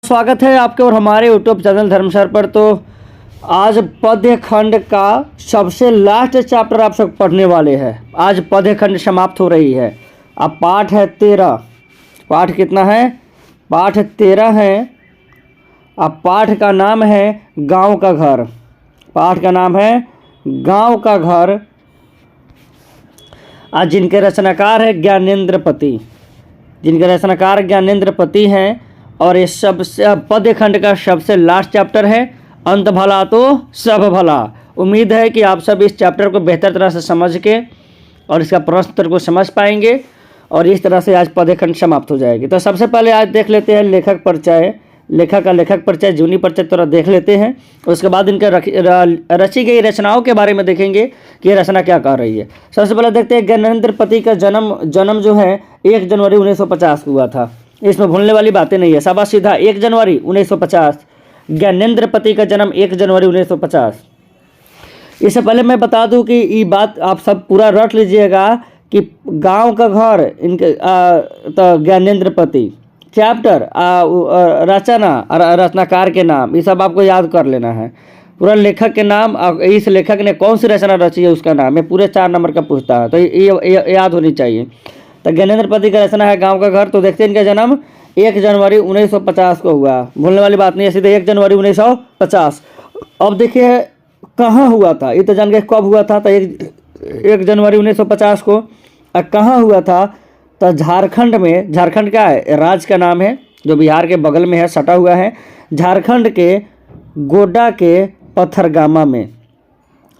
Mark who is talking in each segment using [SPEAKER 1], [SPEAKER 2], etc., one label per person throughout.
[SPEAKER 1] स्वागत है आपके और हमारे यूट्यूब चैनल धर्मसार पर। तो आज पद्य खंड का सबसे लास्ट चैप्टर आप सब पढ़ने वाले हैं। आज पद्य खंड समाप्त हो रही है। अब पाठ है 13। पाठ कितना है? पाठ 13 है। अब पाठ का नाम है गांव का घर। पाठ का नाम है गांव का घर। आज जिनके रचनाकार है ज्ञानेंद्रपति, जिनके रचनाकार ज्ञानेंद्रपति हैं। और ये सबसे पद्य खंड का सबसे लास्ट चैप्टर है। अंत भला तो सब भला। उम्मीद है कि आप सब इस चैप्टर को बेहतर तरह से समझ के और इसका प्रश्न उत्तर को समझ पाएंगे और इस तरह से आज पद्य खंड समाप्त हो जाएगी। तो सबसे पहले आज देख लेते हैं लेखक परिचय। लेखक परिचय, जीवनी परिचय थोड़ा देख लेते हैं। उसके बाद इनके रची गई रचनाओं के बारे में देखेंगे कि ये रचना क्या कह रही है। सबसे पहले देखते हैं ज्ञानेंद्रपति का जन्म जो है 1 जनवरी 1950 को हुआ था। इसमें भूलने वाली बातें नहीं है। सबा सीधा 1 जनवरी 1950। ज्ञानेंद्रपति का जन्म 1 जनवरी 1950। इससे पहले मैं बता दूं कि ये बात आप सब पूरा रट लीजिएगा कि गांव का घर इनके तो ज्ञानेंद्रपति, चैप्टर, रचनाकार के नाम, ये सब आपको याद कर लेना है। पूरा लेखक के नाम, इस लेखक ने कौन सी रचना रची है उसका नाम, ये पूरे 4 नंबर का पूछता है, तो ये याद होनी चाहिए। तो ज्ञानेंद्रपति का रचना है गांव का घर। तो देखते हैं इनका जन्म 1 जनवरी 1950 को हुआ। भूलने वाली बात नहीं है, सीधे 1 जनवरी 1950। अब देखिए कहाँ हुआ था, ये तो जान गए कब हुआ था। तो 1 जनवरी 1950 को कहाँ हुआ था? तो झारखंड में। झारखंड का है राज्य का नाम है जो बिहार के बगल में है, सटा हुआ है। झारखंड के गोड्डा के पथरगामा में।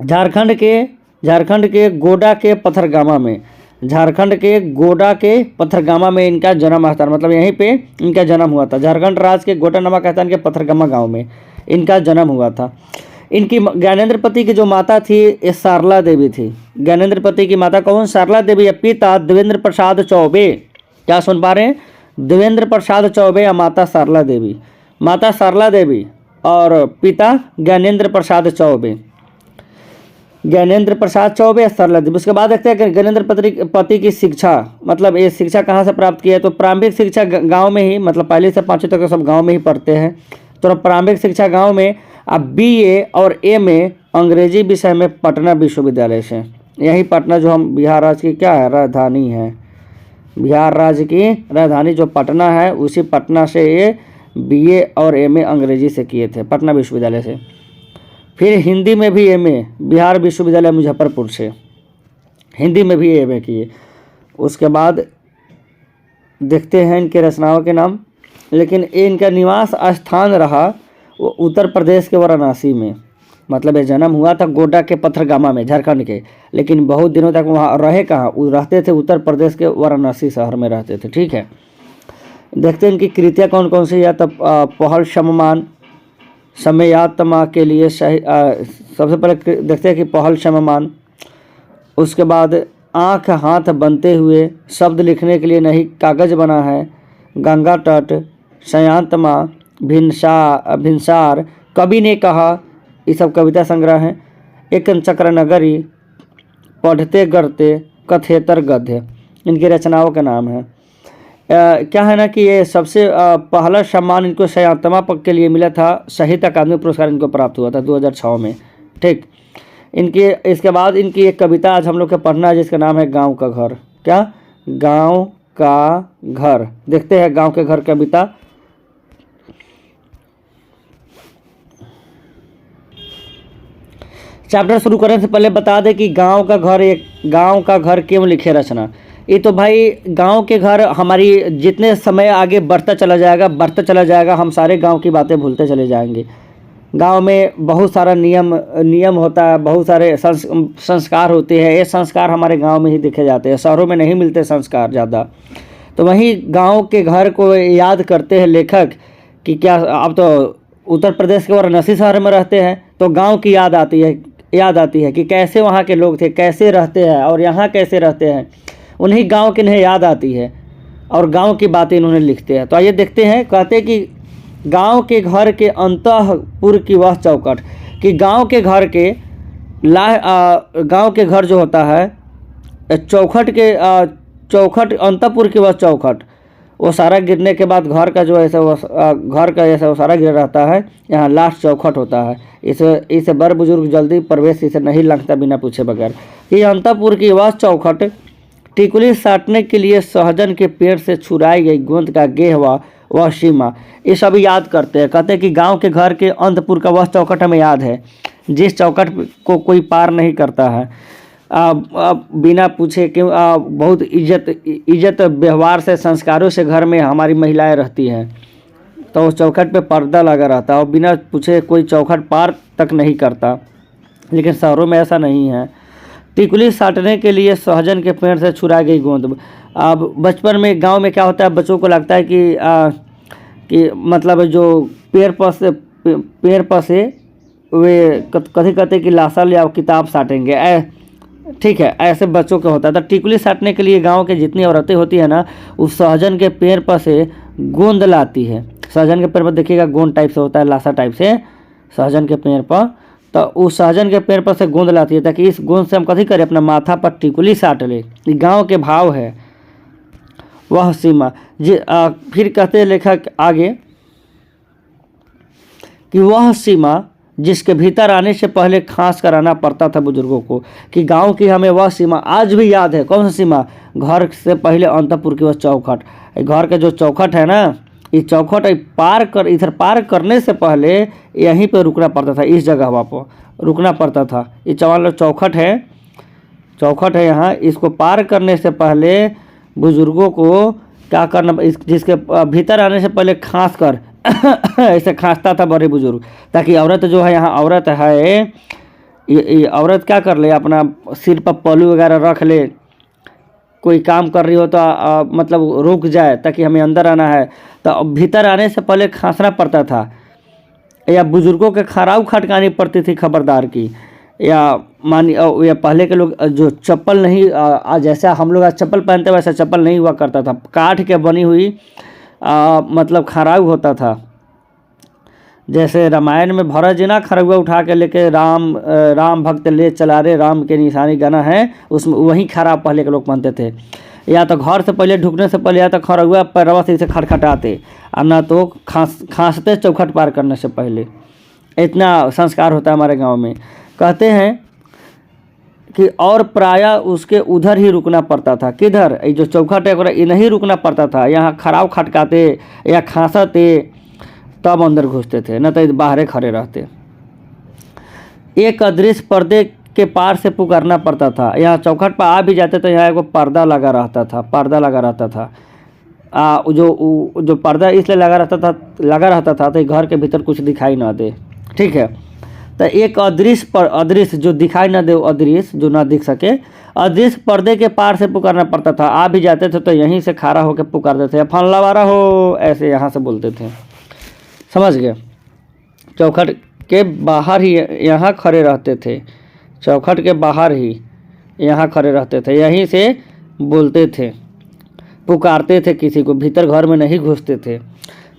[SPEAKER 1] झारखंड के गोड्डा के पथरगामा में। झारखंड के गोड्डा के पथरगामा में इनका जन्म स्थान, मतलब यहीं पे इनका जन्म हुआ था। झारखंड राज्य के गोड्डा नामक स्थान के पथरगामा गांव में इनका जन्म हुआ था। इनकी ज्ञानेंद्रपति की जो माता थी ये सारला देवी थी। ज्ञानेंद्रपति की माता कौन? सारला देवी। पिता देवेंद्र प्रसाद चौबे। क्या सुन पा रहे हैं? देवेंद्र प्रसाद चौबे या माता सारला देवी। माता सारला देवी और पिता ज्ञानेंद्र प्रसाद चौबे। ज्ञानेंद्र प्रसाद चौबे, सरला देवी। उसके बाद देखते हैं ज्ञानेंद्रपति की शिक्षा, मतलब ये शिक्षा कहाँ से प्राप्त की है? तो प्रारंभिक शिक्षा गांव में ही, मतलब 1 से 5 तक सब गांव में ही पढ़ते हैं। तो प्रारंभिक शिक्षा गांव में। अब BA और MA अंग्रेजी विषय में पटना विश्वविद्यालय से। यही पटना जो हम बिहार राज्य की क्या है, राजधानी है। बिहार राज्य की राजधानी जो पटना है, उसी पटना से ये BA और MA अंग्रेजी से किए थे, पटना विश्वविद्यालय से। फिर हिंदी में भी MA बिहार विश्वविद्यालय मुजफ्फरपुर से, हिंदी में भी MA किए। उसके बाद देखते हैं इनके रचनाओं के नाम। लेकिन इनका निवास स्थान रहा वो उत्तर प्रदेश के वाराणसी में। मतलब ये जन्म हुआ था गोड्डा के पथरगामा में, झारखंड के, लेकिन बहुत दिनों तक वहाँ रहे कहाँ? रहते थे उत्तर प्रदेश के वाराणसी शहर में रहते थे। ठीक है, देखते हैं इनकी कृतियाँ कौन कौन सी है। तब पहल शममान, समयात्मा के लिए सही। सबसे पहले देखते हैं कि पहल शममान। उसके बाद आँख हाथ बनते हुए, शब्द लिखने के लिए नहीं कागज बना है, गंगा तट, सयात्मा, भिनसार, कवि ने कहा, ये सब कविता संग्रह हैं। एक चक्र नगरी, पढ़ते गढ़ते, कथेतर गद्य, इनकी रचनाओं का नाम है। क्या है ना कि ये सबसे पहला सम्मान इनको सयात्मा के लिए मिला था। साहित्य अकादमी पुरस्कार इनको प्राप्त हुआ था 2006 में। ठीक, इनकी इसके बाद इनकी एक कविता आज हम लोग को पढ़ना है जिसका नाम है गांव का घर। क्या? गांव का घर। देखते हैं गांव के घर कविता। चैप्टर शुरू करने से पहले बता दें कि गांव का घर क्यों लिखे रचना। ये तो भाई गांव के घर, हमारी जितने समय आगे बढ़ता चला जाएगा हम सारे गांव की बातें भूलते चले जाएंगे। गांव में बहुत सारा नियम होता है, बहुत सारे संस्कार होते हैं। ये संस्कार हमारे गांव में ही देखे जाते हैं, शहरों में नहीं मिलते संस्कार ज़्यादा। तो वहीं गांव के घर को याद करते हैं लेखक कि क्या, अब तो उत्तर प्रदेश के वाराणसी शहर में रहते हैं तो गाँव की याद आती है कि कैसे वहाँ के लोग थे, कैसे रहते हैं और यहाँ कैसे रहते हैं। उन्हीं गांव की इन्हें याद आती है और गांव की बातें इन्होंने लिखते हैं। तो आइए देखते हैं। कहते हैं कि गांव के घर के अंतःपुर की वह चौखट, कि गांव के घर जो होता है चौखट अंतःपुर की वह चौखट, ओसारा गिरने के बाद घर का जो ऐसा घर का ऐसा ओसारा गिरा रहता है, यहाँ लास्ट चौखट होता है। इसे बड़ बुजुर्ग जल्दी प्रवेश इसे नहीं लगता बिना पूछे बगैर। ये अंतपुर की वह चौखट टिकुली साटने के लिए सहजन के पेड़ से छुड़ाई गई गोंद का गेह वह सीमा, ये सभी याद करते हैं। कहते हैं कि गांव के घर के अंतपुर का वह चौखट हमें याद है, जिस चौखट को कोई पार नहीं करता है बिना पूछे कि बहुत इज्जत व्यवहार से संस्कारों से घर में हमारी महिलाएं रहती हैं। तो उस चौखट पे पर्दा लगा रहता है और बिना पूछे कोई चौखट पार तक नहीं करता। लेकिन शहरों में ऐसा नहीं है। टिकुली साटने के लिए सहजन के पेड़ से छुड़ा गई गोंद। अब बचपन में गांव में क्या होता है, बच्चों को लगता है कि मतलब जो पेड़ पर से वे कथी कहते कि लाशा या किताब साटेंगे, ठीक है, ऐसे बच्चों का होता है। तो टिकुली साटने के लिए गांव के जितनी औरतें होती है ना, उस सहजन के पेड़ पर से गोंद लाती है। सहजन के पेड़ पर देखिएगा गोंद टाइप से होता है, लाशा टाइप से सहजन के पेड़ पर। तो उस सहजन के पेड़ पर से गोंद लाती है ताकि इस गोंद से हम कथी करें, अपना माथा पर टिकुली साट ले। ये गाँव के भाव है। वह सीमा फिर कहते हैं लेखक आगे कि वह सीमा जिसके भीतर आने से पहले खांस कराना पड़ता था बुजुर्गों को, कि गांव की हमें वह सीमा आज भी याद है। कौन सी सीमा? घर से पहले अंतपुर की वह चौखट। घर का जो चौखट है ना, ये चौखट इधर पार करने से पहले यहीं पे रुकना पड़ता था, इस जगह वहाँ पर रुकना पड़ता था। ये चौखट है यहाँ, इसको पार करने से पहले बुजुर्गों को क्या करना, जिसके भीतर आने से पहले खांस कर ऐसे खांसता था बड़े बुजुर्ग, ताकि औरत जो है, यहाँ औरत है, ये औरत क्या कर ले, अपना सिर पर पल्लू वगैरह रख ले, कोई काम कर रही हो तो मतलब रुक जाए ताकि हमें अंदर आना है। तो भीतर आने से पहले खांसना पड़ता था, या बुजुर्गों के खराउ खटकानी पड़ती थी खबरदार की, या पहले के लोग जो चप्पल नहीं, जैसा हम लोग आज चप्पल पहनते वैसा चप्पल नहीं हुआ करता था, काठ के बनी हुई मतलब खराउ होता था। जैसे रामायण में भरत जी ना खरगुआ उठा के लेके राम भक्त ले चला रे राम के निशानी गाना है, उसमें वही खराब पहले के लोग पहनते थे। या तो घर से पहले ढुकने से पहले या तो खरगुआ पैरवा से इसे खटखटाते, और ना तो खांसते चौखट पार करने से पहले। इतना संस्कार होता है हमारे गाँव में। कहते हैं कि और प्रायः उसके उधर ही रुकना पड़ता था। किधर? ये जो चौखट है ये नहीं रुकना पड़ता था, यहाँ खराव खटकाते या खांसते तब अंदर घुसते थे, न तो बाहर खड़े रहते। एक अदृश्य पर्दे के पार से पुकारना पड़ता था। यहाँ चौखट पर आ भी जाते तो यहाँ एक पर्दा लगा रहता था। जो पर्दा इसलिए लगा रहता था तो घर के भीतर कुछ दिखाई ना दे, ठीक है। तो एक अदृश्य जो दिखाई ना दे, अदृश्य जो ना दिख सके, अदृश्य पर्दे के पार से पुकारना पड़ता था। आ भी जाते थे तो यहीं से खड़ा होकर पुकारते थे, फल्ला वारा हो, ऐसे यहाँ से बोलते थे, समझ गए। चौखट के बाहर ही यहाँ खड़े रहते थे, चौखट के बाहर ही यहाँ खड़े रहते थे, यहीं से बोलते थे, पुकारते थे किसी को, भीतर घर में नहीं घुसते थे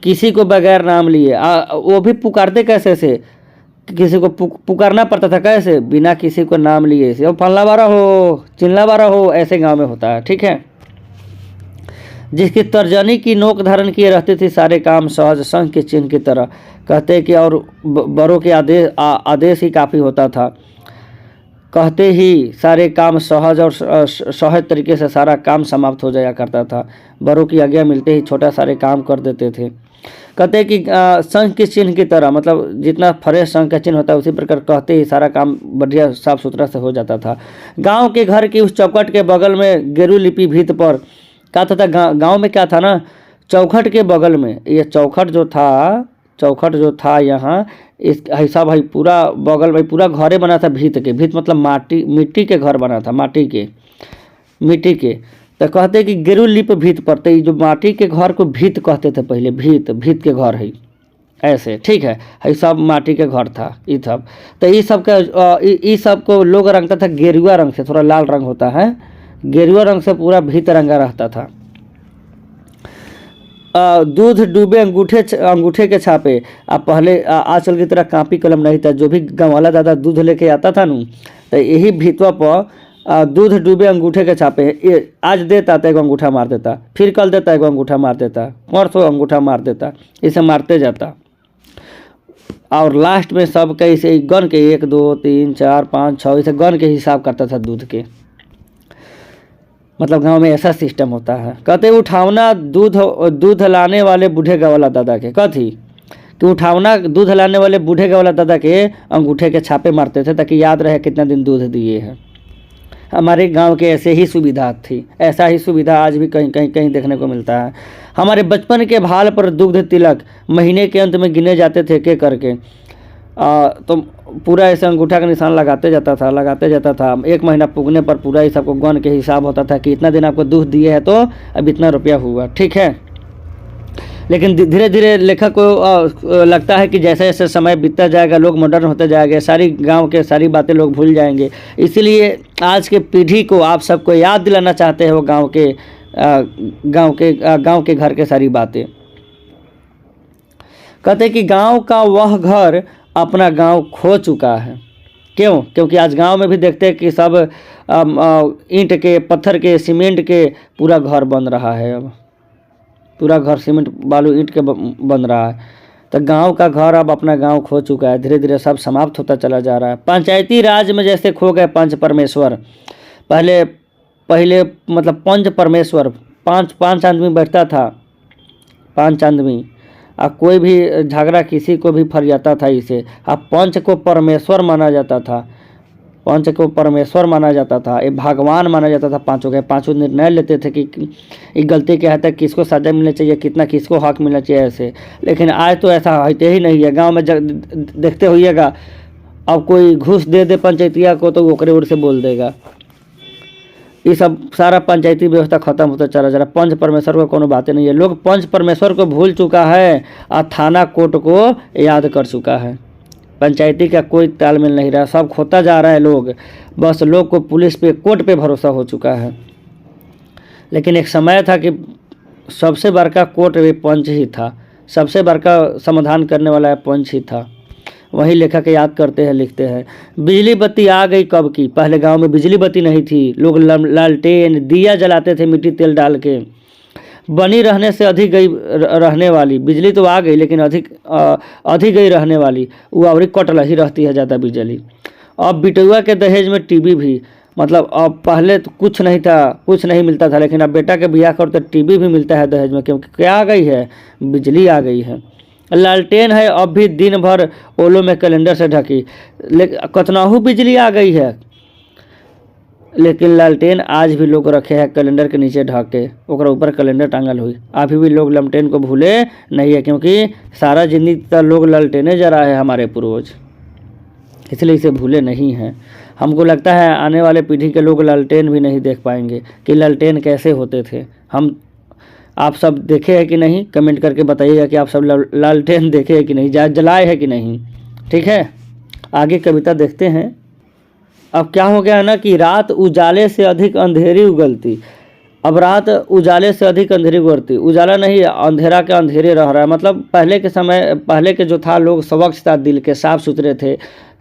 [SPEAKER 1] किसी को बगैर नाम लिए। वो भी पुकारते कैसे से, किसी को पुकारना पड़ता था कैसे, बिना किसी को नाम लिए से, फल्ला बारा हो, चिल्ला बारा हो, ऐसे गांव में होता है, ठीक है। जिसकी तर्जनी की नोक धारण किए रहते थे सारे काम सहज संघ के चिन्ह की तरह। कहते कि और बड़ों के आदेश ही काफ़ी होता था, कहते ही सारे काम सहज और सहज तरीके से सारा काम समाप्त हो जाया करता था। बड़ों की आज्ञा मिलते ही छोटा सारे काम कर देते थे। कहते कि संघ के चिन्ह की तरह, मतलब जितना फ्रेश संघ का चिन्ह होता है उसी प्रकार कहते ही सारा काम बढ़िया साफ सुथरा से हो जाता था। गांव के घर की उस चौखट के बगल में गेरू लिपि भीत पर क्या था, गांव में क्या था ना, चौखट के बगल में ये चौखट जो था यहाँ, इस हिसाब भाई पूरा बगल भाई पूरा घरे बना था भीत के, भीत मतलब मिट्टी के घर बना था, मिट्टी के। तो कहते कि गेरू लिप भीत पर, तो जो माटी के घर को भीत कहते थे पहले, भीत के घर है ऐसे, ठीक है। ये सब माटी के घर था ये सब। तो ये सब को लोग रंगता था गेरुआ रंग से, थोड़ा लाल रंग होता है, गेरुआ रंग से पूरा भीत रंगा रहता था। दूध डूबे अंगूठे के छापे। अब पहले आजकल की तरह कापी कलम नहीं था, जो भी गाँव वाला दादा दूध लेके आता था न, तो यही भीतवा पर दूध डूबे अंगूठे के छापे हैं। ये आज देता तो एक अंगूठा मार देता, फिर कल देता एक अंगूठा मार देता, परसों अंगूठा मार देता, इसे मारते जाता। और लास्ट में सब के इसे गन के 1 2 3 4 5 6 इसे गन के हिसाब करता था दूध के। मतलब गांव में ऐसा सिस्टम होता है। कहते उठावना दूध लाने वाले बूढ़े गवाला दादा के, कथी कि उठावना दूध लाने वाले बूढ़े गवाला दादा के अंगूठे के छापे मारते थे ताकि याद रहे कितना दिन दूध दिए हैं। हमारे गांव के ऐसे ही सुविधा थी, ऐसा ही सुविधा आज भी कहीं कहीं कहीं देखने को मिलता है। हमारे बचपन के भाल पर दुग्ध तिलक महीने के अंत में गिने जाते थे के करके। तो पूरा ऐसे अंगूठा का निशान लगाते जाता था। 1 महीना पुगने पर पूरा ही सबको गन के हिसाब होता था कि इतना दिन आपको दूध दिए है तो अब इतना रुपया हुआ, ठीक है। लेकिन धीरे धीरे लेखक को लगता है कि जैसे जैसे समय बीतता जाएगा, लोग मॉडर्न होते जाएंगे, सारी गांव के सारी बातें लोग भूल जाएंगे। इसीलिए आज के पीढ़ी को आप सबको याद दिलाना चाहते हैं वो गांव के घर के सारी बातें। कहते कि गांव का वह घर अपना गांव खो चुका है। क्यों? क्योंकि आज गांव में भी देखते हैं कि सब ईंट के, पत्थर के, सीमेंट के पूरा घर बन रहा है। अब पूरा घर सीमेंट बालू ईंट के बन रहा है। तो गांव का घर अब अपना गांव खो चुका है, धीरे धीरे सब समाप्त होता चला जा रहा है। पंचायती राज में जैसे खो गए पंच परमेश्वर। पहले मतलब पंच परमेश्वर, पांच आदमी बैठता था, 5 आदमी, अब कोई भी झगड़ा किसी को भी फर जाता था इसे। अब पंच को परमेश्वर माना जाता था, पंच को परमेश्वर माना जाता था, ये भगवान माना जाता था। पांचों निर्णय लेते थे कि ये गलती क्या है, किसको सजा मिलनी चाहिए, कितना किसको हक मिलना चाहिए ऐसे। लेकिन आज तो ऐसा होते ही नहीं है। गांव में देखते होइएगा, अब कोई घूस दे दे पंचायतिया को तो ओकरे ओर से बोल देगा। ये सब सारा पंचायती व्यवस्था खत्म होता चला जा रहा। पंच परमेश्वर को कोनो बातें नहीं है। लोग पंच परमेश्वर को भूल चुका है और थाना कोर्ट को याद कर चुका है। पंचायती का कोई तालमेल नहीं रहा, सब खोता जा रहा है लोग। बस लोग को पुलिस पे, कोर्ट पे भरोसा हो चुका है। लेकिन एक समय था कि सबसे बड़का कोर्ट वे पंच ही था, सबसे बड़का समाधान करने वाला पंच ही था। वही लेखक याद करते हैं, लिखते हैं। बिजली बत्ती आ गई कब की। पहले गांव में बिजली बत्ती नहीं थी, लोग लालटेन दिया जलाते थे मिट्टी तेल डाल के। बनी रहने से अधिक गई रहने वाली बिजली तो आ गई, लेकिन अधिक गई रहने वाली वो और कटल ही रहती है ज़्यादा बिजली। अब बिटुआ के दहेज में टीवी भी, मतलब अब पहले तो कुछ नहीं था, कुछ नहीं मिलता था, लेकिन अब बेटा के ब्याह कर तो टीवी भी मिलता है दहेज में, क्योंकि क्या आ गई है, बिजली आ गई है। लालटेन है अब भी दिन भर ओलों में कैलेंडर से ढकी, लेकिन कतनाहू बिजली आ गई है, लेकिन लालटेन आज भी लोग रखे हैं कैलेंडर के नीचे ढक के, ओकरा ऊपर कैलेंडर टांगल हुई। अभी भी लोग लालटेन को भूले नहीं है, क्योंकि सारा जिंदगी तक लोग लालटेने जरा है हमारे पूर्वज, इसलिए इसे भूले नहीं हैं। हमको लगता है आने वाले पीढ़ी के लोग लालटेन भी नहीं देख पाएंगे कि लालटेन कैसे होते थे। आप सब देखे हैं कि नहीं, कमेंट करके बताइएगा कि आप सब लालटेन देखे हैं कि नहीं, जलाए हैं कि नहीं। ठीक है, आगे कविता देखते हैं। अब क्या हो गया है ना कि रात उजाले से अधिक अंधेरी उगलती। अब रात उजाले से अधिक अंधेरी उगलती, उजाला नहीं अंधेरा के अंधेरे रह रहा है। मतलब पहले के जो था, लोग स्वच्छ था, दिल के साफ सुथरे थे,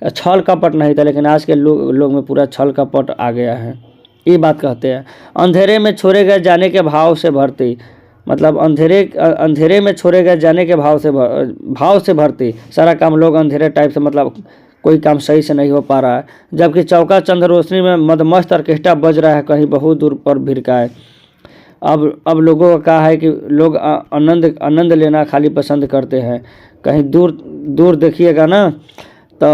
[SPEAKER 1] छल कपट नहीं था। लेकिन आज के लोग में पूरा छल कपट आ गया है, ये बात कहते हैं। अंधेरे में छोड़े गए जाने के भाव से भरती, मतलब अंधेरे में छोड़े गए जाने के भाव से भरती। सारा काम लोग अंधेरे टाइप से, मतलब कोई काम सही से नहीं हो पा रहा है। जबकि चौका चंद रोशनी में मदमस्त ऑर्केस्ट्रा बज रहा है कहीं बहुत दूर पर भिरकाए। अब लोगों का कहा है कि लोग आनंद लेना खाली पसंद करते हैं। कहीं दूर देखिएगा ना तो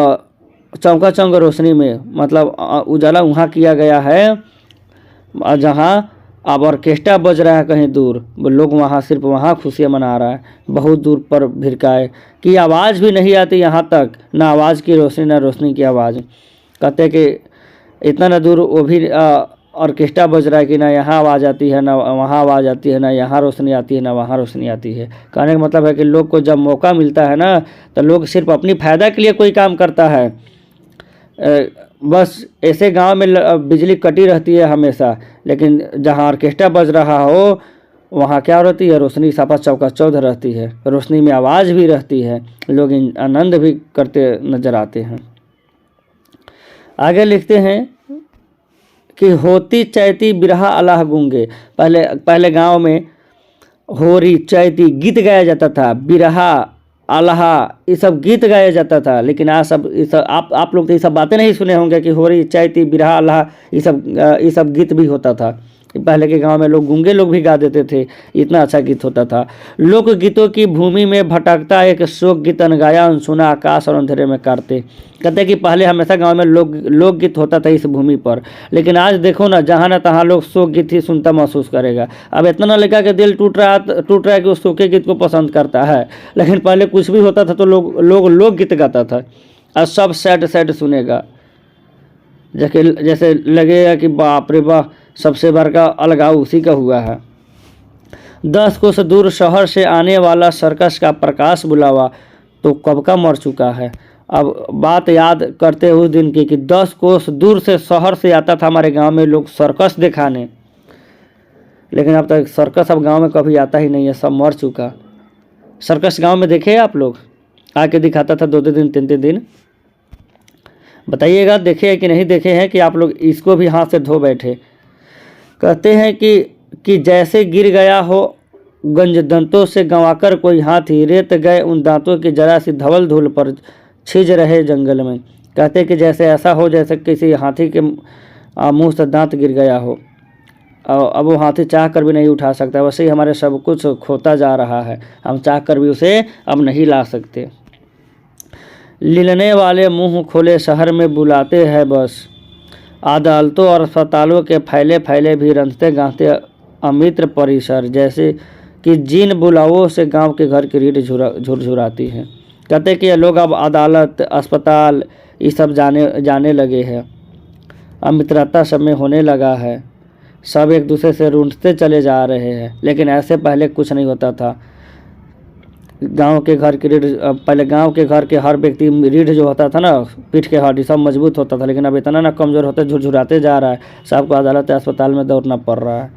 [SPEAKER 1] चौका चंद रोशनी में, मतलब उजाला वहाँ किया गया है जहाँ अब ऑर्केस्ट्रा बज रहा है कहीं दूर, लोग वहाँ सिर्फ वहाँ खुशियाँ मना रहा है। बहुत दूर पर भिरकाए कि आवाज़ भी नहीं आती यहाँ तक, ना आवाज़ की रोशनी ना रोशनी की आवाज़। कहते कि इतना ना दूर वो भी ऑर्केस्ट्रा बज रहा है कि ना यहाँ आवाज़ आती है ना वहाँ आवाज़ आती है, ना यहाँ रोशनी आती है ना वहाँ रोशनी आती है। कहने का मतलब है कि लोग को जब मौका मिलता है ना, तो लोग सिर्फ अपनी फ़ायदा के लिए कोई काम करता है। बस ऐसे गांव में बिजली कटी रहती है हमेशा, लेकिन जहां ऑर्केस्ट्रा बज रहा हो वहां क्या रहती है, रोशनी सापा चौका चौध रहती है, रोशनी में आवाज़ भी रहती है, लोग आनंद भी करते नजर आते हैं। आगे लिखते हैं कि होती चैती बिरहा अलाह गूंगे। पहले पहले गांव में होरी चैती गीत गाया जाता था, बिरहा आल्हा ये सब गीत गाया जाता था। लेकिन आज सब ये सब आप लोग तो ये सब बातें नहीं सुने होंगे कि होरी चैती बिरहा आल्हा ये सब गीत भी होता था। पहले के गांव में लोग गूंगे लोग भी गा देते थे, इतना अच्छा गीत होता था। लोक गीतों की भूमि में भटकता एक शोक गीत अनगाया अनसुना आकाश और अंधेरे में काटते। कहते हैं कि पहले हमेशा गांव में लोकगीत होता था इस भूमि पर, लेकिन आज देखो ना जहाँ ना तहाँ लोग शोक गीत ही सुनता महसूस करेगा। अब इतना लड़का का दिल टूट रहा है कि उस शोके गीत को पसंद करता है। लेकिन पहले कुछ भी होता था तो लोग लोकगीत गाता था। आज सब सैड सैड सुनेगा, जैसे लगेगा कि बाप रे बाप सबसे बड़का अलगाव उसी का हुआ है। 10 कोस दूर शहर से आने वाला सर्कस का प्रकाश बुलावा तो कब का मर चुका है। अब बात याद करते उस दिन की कि 10 कोस दूर से शहर से आता था हमारे गांव में लोग सर्कस दिखाने, लेकिन अब तक सर्कस अब गांव में कभी आता ही नहीं है, सब मर चुका। सर्कस गांव में देखे आप लोग? आके दिखाता था 2-2 दिन 3-3 दिन। बताइएगा देखे हैं कि नहीं देखे हैं, कि आप लोग इसको भी हाथ से धो बैठे। कहते हैं कि जैसे गिर गया हो गंज दंतों से गंवाकर कोई हाथी, रेत गए उन दांतों की जरा सी धवल धूल पर छिज रहे जंगल में। कहते हैं कि जैसे ऐसा हो जैसे किसी हाथी के मुंह से दांत गिर गया हो, अब वो हाथी चाह कर भी नहीं उठा सकता। वैसे ही हमारे सब कुछ खोता जा रहा है, हम चाह कर भी उसे अब नहीं ला सकते। लिलने वाले मुंह खोले शहर में बुलाते हैं बस, अदालतों और अस्पतालों के फैले फैले भी रंधते गांधते अमित्र परिसर, जैसे कि जिन बुलावों से गांव के घर की रीढ़ झुरझुराती है। कहते कि ये लोग अब अदालत अस्पताल ये सब जाने लगे हैं, अमित्रता सब में होने लगा है, सब एक दूसरे से रूंढते चले जा रहे हैं। लेकिन ऐसे पहले कुछ नहीं होता था। गांव के घर की रीढ़, पहले गांव के घर के हर व्यक्ति रीढ़ जो होता था ना, पीठ के हड्डी सब मजबूत होता था। लेकिन अब इतना ना कमज़ोर होते झुरझुराते जा रहा है, सबको अदालत अस्पताल में दौड़ना पड़ रहा है।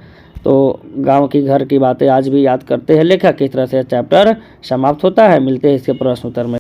[SPEAKER 1] तो गांव की घर की बातें आज भी याद करते हैं लेखक। किस तरह से चैप्टर समाप्त होता है, मिलते हैं इसके प्रश्न उत्तर में।